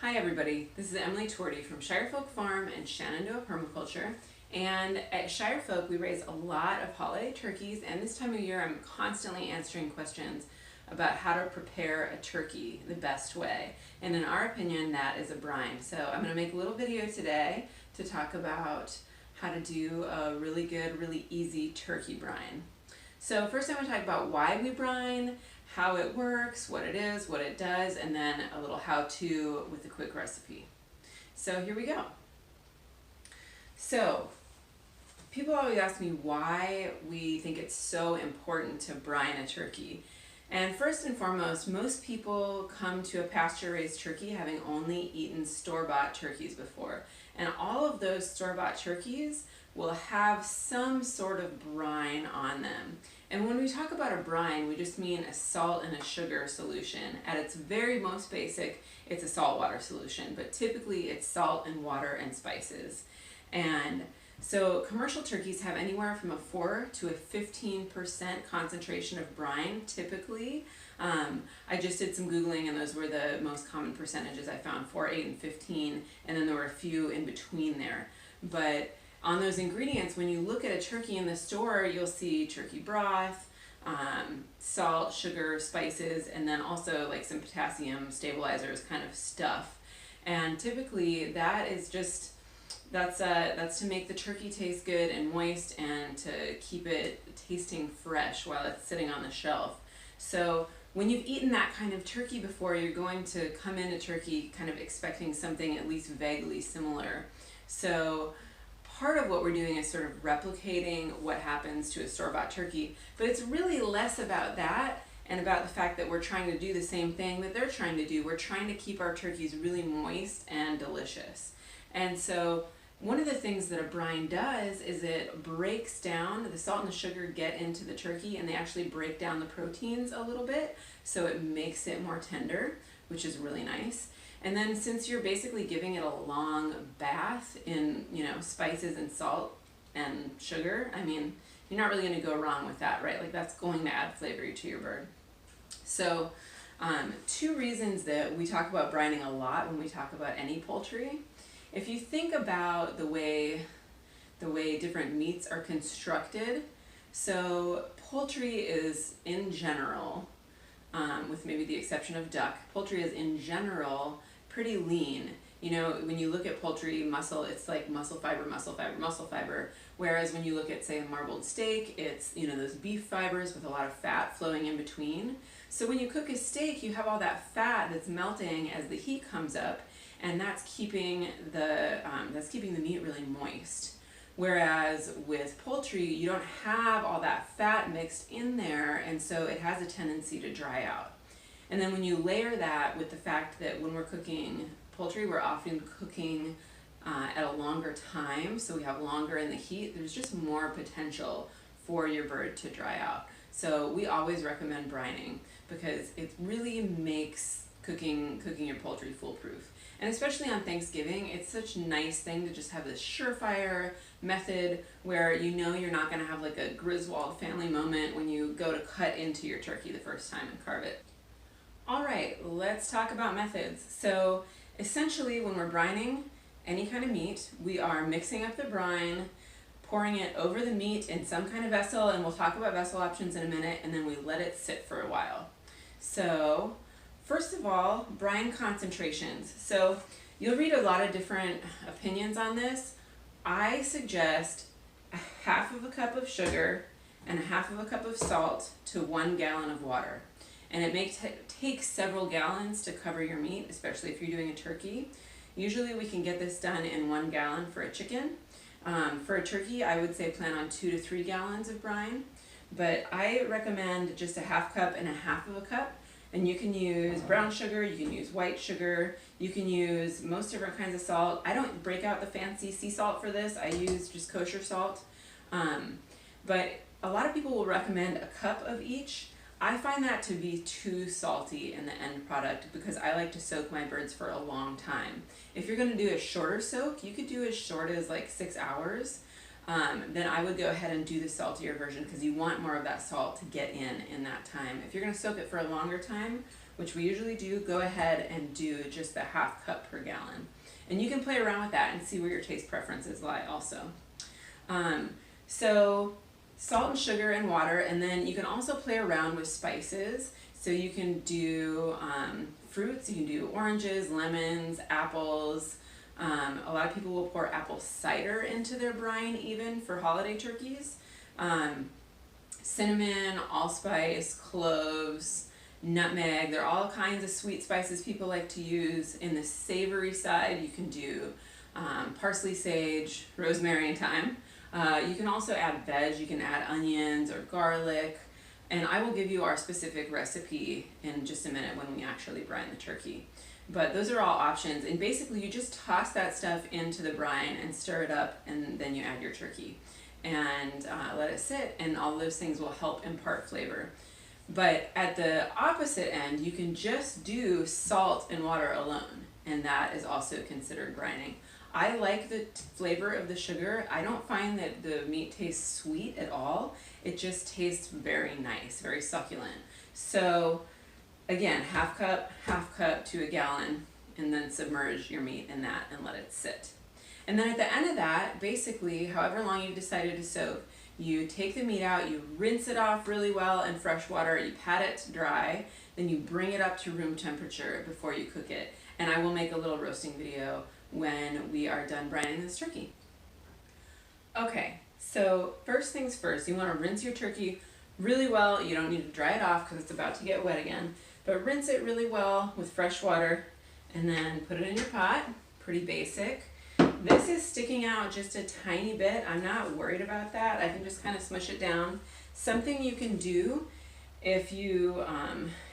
Hi everybody, this is Emily Torty from Shirefolk Farm in Shenandoah Permaculture, and at Shirefolk we raise a lot of holiday turkeys, and this time of year I'm constantly answering questions about how to prepare a turkey the best way, and in our opinion that is a brine. So I'm going to make a little video today to talk about how to do a really good, really easy turkey brine. So first I'm going to talk about why we brine, how it works, what it is, what it does, and then a little how-to with a quick recipe. So here we go. So people always ask me why we think it's so important to brine a turkey. And first and foremost, most people come to a pasture-raised turkey having only eaten store-bought turkeys before. And all of those store-bought turkeys will have some sort of brine on them. And when we talk about a brine, we just mean a salt and a sugar solution. At its very most basic, it's a saltwater solution, but typically it's salt and water and spices. And so commercial turkeys have anywhere from a 4 to a 15% concentration of brine, typically. I just did some Googling and those were the most common percentages I found, 4, 8, and 15, and then there were a few in between there. But on those ingredients, when you look at a turkey in the store, you'll see turkey broth, salt, sugar, spices, and then also like some potassium stabilizers kind of stuff. And typically that is just, that's to make the turkey taste good and moist and to keep it tasting fresh while it's sitting on the shelf. So when you've eaten that kind of turkey before, you're going to come into turkey kind of expecting something at least vaguely similar. So part of what we're doing is sort of replicating what happens to a store-bought turkey, but it's really less about that and about the fact that we're trying to do the same thing that they're trying to do. We're trying to keep our turkeys really moist and delicious. And so one of the things that a brine does is it breaks down, the salt and the sugar get into the turkey and they actually break down the proteins a little bit, so it makes it more tender, which is really nice. And then since you're basically giving it a long bath in, spices and salt and sugar, I mean, you're not really going to go wrong with that, right? Like that's going to add flavor to your bird. So two reasons that we talk about brining a lot when we talk about any poultry. If you think about the way different meats are constructed, so poultry is in general, with maybe the exception of duck, poultry is in general pretty lean. When you look at poultry muscle, it's like muscle fiber, muscle fiber, muscle fiber. Whereas when you look at, say, a marbled steak, it's, those beef fibers with a lot of fat flowing in between. So when you cook a steak, you have all that fat that's melting as the heat comes up, and that's keeping the meat really moist. Whereas with poultry, you don't have all that fat mixed in there, and so it has a tendency to dry out. And then when you layer that with the fact that when we're cooking poultry, we're often cooking at a longer time, so we have longer in the heat, there's just more potential for your bird to dry out. So we always recommend brining because it really makes cooking your poultry foolproof. And especially on Thanksgiving, it's such a nice thing to just have this surefire method where you're not going to have like a Griswold family moment when you go to cut into your turkey the first time and carve it. All right, let's talk about methods. So essentially when we're brining any kind of meat, we are mixing up the brine, pouring it over the meat in some kind of vessel, and we'll talk about vessel options in a minute, and then we let it sit for a while. So first of all, brine concentrations. So you'll read a lot of different opinions on this. I suggest a half of a cup of sugar and a half of a cup of salt to 1 gallon of water. And it may take several gallons to cover your meat, especially if you're doing a turkey. Usually we can get this done in 1 gallon for a chicken. For a turkey, I would say plan on 2 to 3 gallons of brine, but I recommend just a half cup and a half of a cup. And you can use brown sugar, you can use white sugar, you can use most different kinds of salt. I don't break out the fancy sea salt for this, I use just kosher salt. But a lot of people will recommend a cup of each. I find that to be too salty in the end product because I like to soak my birds for a long time. If you're going to do a shorter soak, you could do as short as like 6 hours. Then I would go ahead and do the saltier version because you want more of that salt to get in that time. If you're going to soak it for a longer time, which we usually do, go ahead and do just the 1/2 cup per gallon. And you can play around with that and see where your taste preferences lie also. So salt and sugar and water, and then you can also play around with spices. So you can do fruits, you can do oranges, lemons, apples. A lot of people will pour apple cider into their brine even for holiday turkeys. Cinnamon, allspice, cloves, nutmeg, they're all kinds of sweet spices people like to use. In the savory side, you can do parsley, sage, rosemary, and thyme. You can also add veg, you can add onions or garlic, and I will give you our specific recipe in just a minute when we actually brine the turkey. But those are all options, and basically you just toss that stuff into the brine and stir it up, and then you add your turkey and let it sit, and all those things will help impart flavor. But at the opposite end, you can just do salt and water alone, and that is also considered brining. I like the flavor of the sugar. I don't find that the meat tastes sweet at all. It just tastes very nice, very succulent. So again, 1/2 cup to a gallon, and then submerge your meat in that and let it sit. And then at the end of that, basically, however long you've decided to soak, you take the meat out, you rinse it off really well in fresh water, you pat it dry, then you bring it up to room temperature before you cook it. And I will make a little roasting video when we are done brining this turkey. Okay, so first things first, you want to rinse your turkey really well. You don't need to dry it off because it's about to get wet again, but rinse it really well with fresh water and then put it in your pot. Pretty basic. This is sticking out just a tiny bit. I'm not worried about that. I can just kind of smush it down. Something you can do if you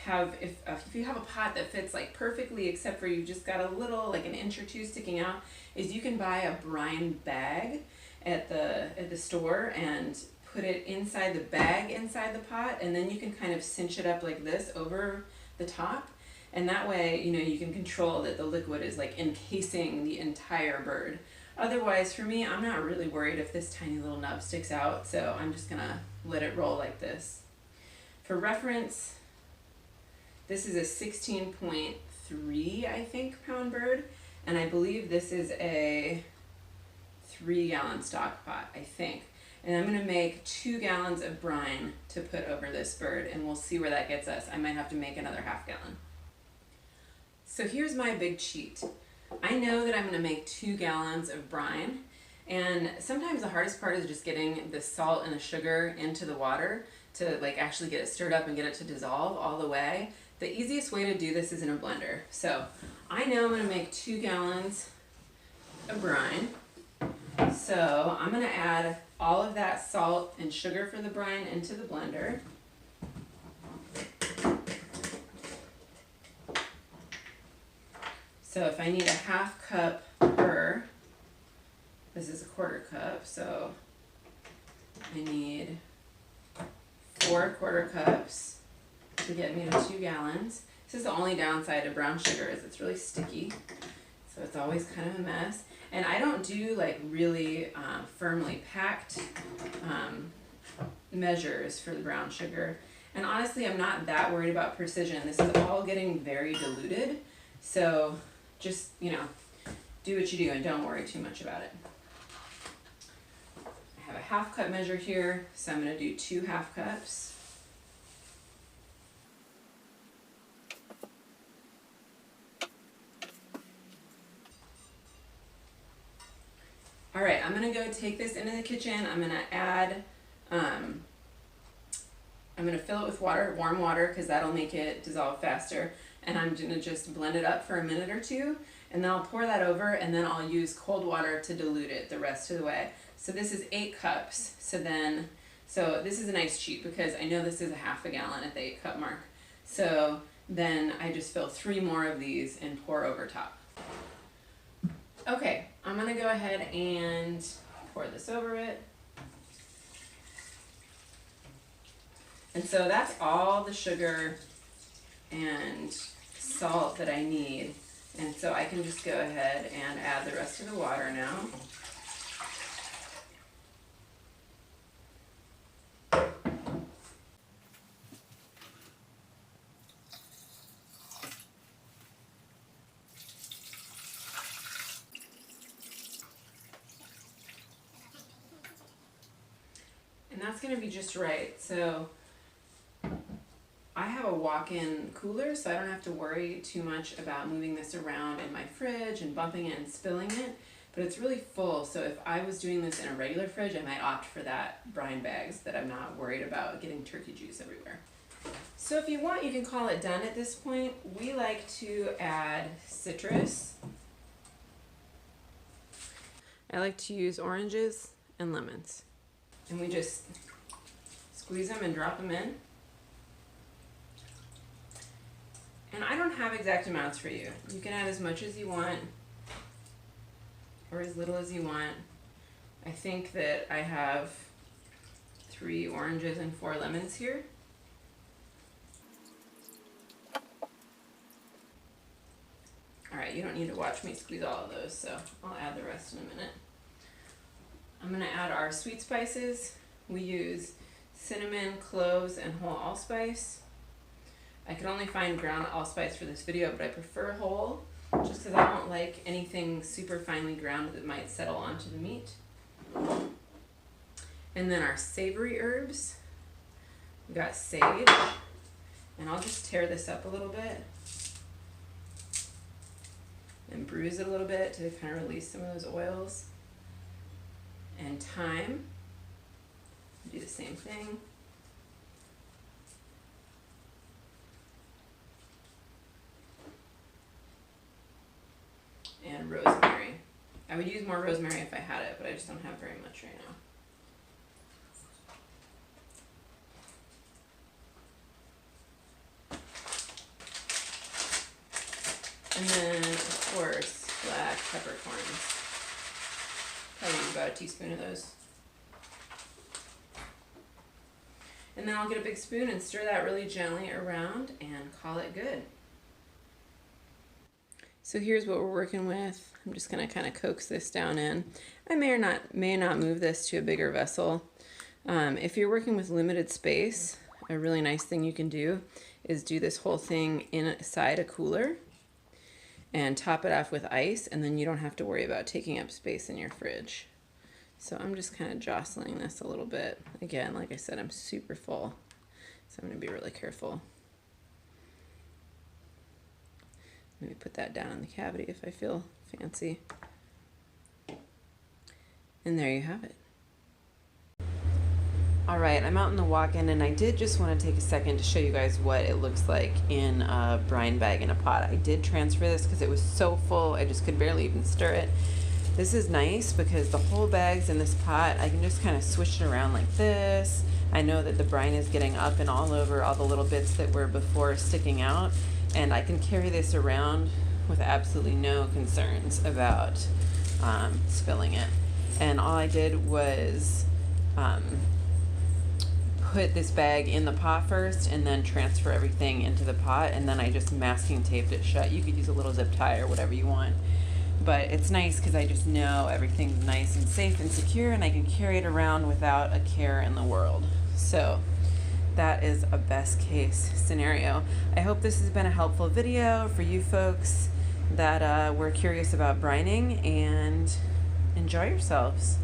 if you have a pot that fits like perfectly, except for you've just got a little, like an inch or two sticking out, is you can buy a brine bag at the store and put it inside the bag inside the pot, and then you can kind of cinch it up like this over the top. And that way, you know, you can control that the liquid is like encasing the entire bird. Otherwise, for me, I'm not really worried if this tiny little nub sticks out, so I'm just gonna let it roll like this. For reference, this is a 16.3, I think, pound bird, and I believe this is a 3-gallon stock pot, I think. And I'm gonna make 2 gallons of brine to put over this bird, and we'll see where that gets us. I might have to make another 1/2 gallon. So here's my big cheat. I know that I'm gonna make 2 gallons of brine, and sometimes the hardest part is just getting the salt and the sugar into the water to like actually get it stirred up and get it to dissolve all the way. The easiest way to do this is in a blender. So I know I'm gonna make 2 gallons of brine. So I'm gonna add all of that salt and sugar for the brine into the blender. So if I need a 1/2 cup per, this is a 1/4 cup, so I need 4 1/4 cups to get me to 2 gallons. This is the only downside to brown sugar is it's really sticky, so it's always kind of a mess. And I don't do like really firmly packed measures for the brown sugar. And honestly, I'm not that worried about precision. This is all getting very diluted, so just, you know, do what you do and don't worry too much about it. I have a 1/2 cup measure here, so I'm going to do 2 1/2 cups. All right, I'm going to go take this into the kitchen. I'm going to add, I'm going to fill it with water, warm water, because that'll make it dissolve faster. And I'm going to just blend it up for a minute or two, and then I'll pour that over, and then I'll use cold water to dilute it the rest of the way. So this is 8 cups. So this is a nice cheat because I know this is a 1/2 gallon at the 8 cup mark. So then I just fill 3 more of these and pour over top. Okay, I'm going to go ahead and pour this over it. And so that's all the sugar and salt that I need. And so I can just go ahead and add the rest of the water now. that's gonna be just right. So I have a walk-in cooler, so I don't have to worry too much about moving this around in my fridge and bumping it and spilling it, but it's really full. So if I was doing this in a regular fridge, I might opt for that brine bags that I'm not worried about getting turkey juice everywhere. So if you want, you can call it done at this point. We like to add citrus. I like to use oranges and lemons. And we just squeeze them and drop them in. And I don't have exact amounts for you. You can add as much as you want or as little as you want. I think that I have 3 oranges and 4 lemons here. Alright, you don't need to watch me squeeze all of those, so I'll add the rest in a minute. I'm going to add our sweet spices. We use cinnamon, cloves, and whole allspice. I could only find ground allspice for this video, but I prefer whole, just because I don't like anything super finely ground that might settle onto the meat. And then our savory herbs. We got sage, and I'll just tear this up a little bit and bruise it a little bit to kind of release some of those oils. And thyme, do the same thing. And rosemary. I would use more rosemary if I had it, but I just don't have very much right now. And then, of course, black peppercorns. Probably use about a teaspoon of those. And then I'll get a big spoon and stir that really gently around and call it good. So here's what we're working with. I'm just gonna kind of coax this down in. I may or may not move this to a bigger vessel. If you're working with limited space, a really nice thing you can do is do this whole thing inside a cooler and top it off with ice, and then you don't have to worry about taking up space in your fridge. So I'm just kind of jostling this a little bit. Again, like I said, I'm super full, so I'm gonna be really careful. Maybe put that down in the cavity if I feel fancy. And there you have it. All right, I'm out in the walk-in, and I did just want to take a second to show you guys what it looks like in a brine bag in a pot. I did transfer this because it was so full, I just could barely even stir it. This is nice because the whole bag's in this pot. I can just kind of swish it around like this. I know that the brine is getting up and all over all the little bits that were before sticking out, and I can carry this around with absolutely no concerns about spilling it. And all I did was put this bag in the pot first and then transfer everything into the pot, and then I just masking taped it shut. You could use a little zip tie or whatever you want, but it's nice because I just know everything's nice and safe and secure, and I can carry it around without a care in the world. So that is a best case scenario. I hope this has been a helpful video for you folks that were curious about brining, and enjoy yourselves.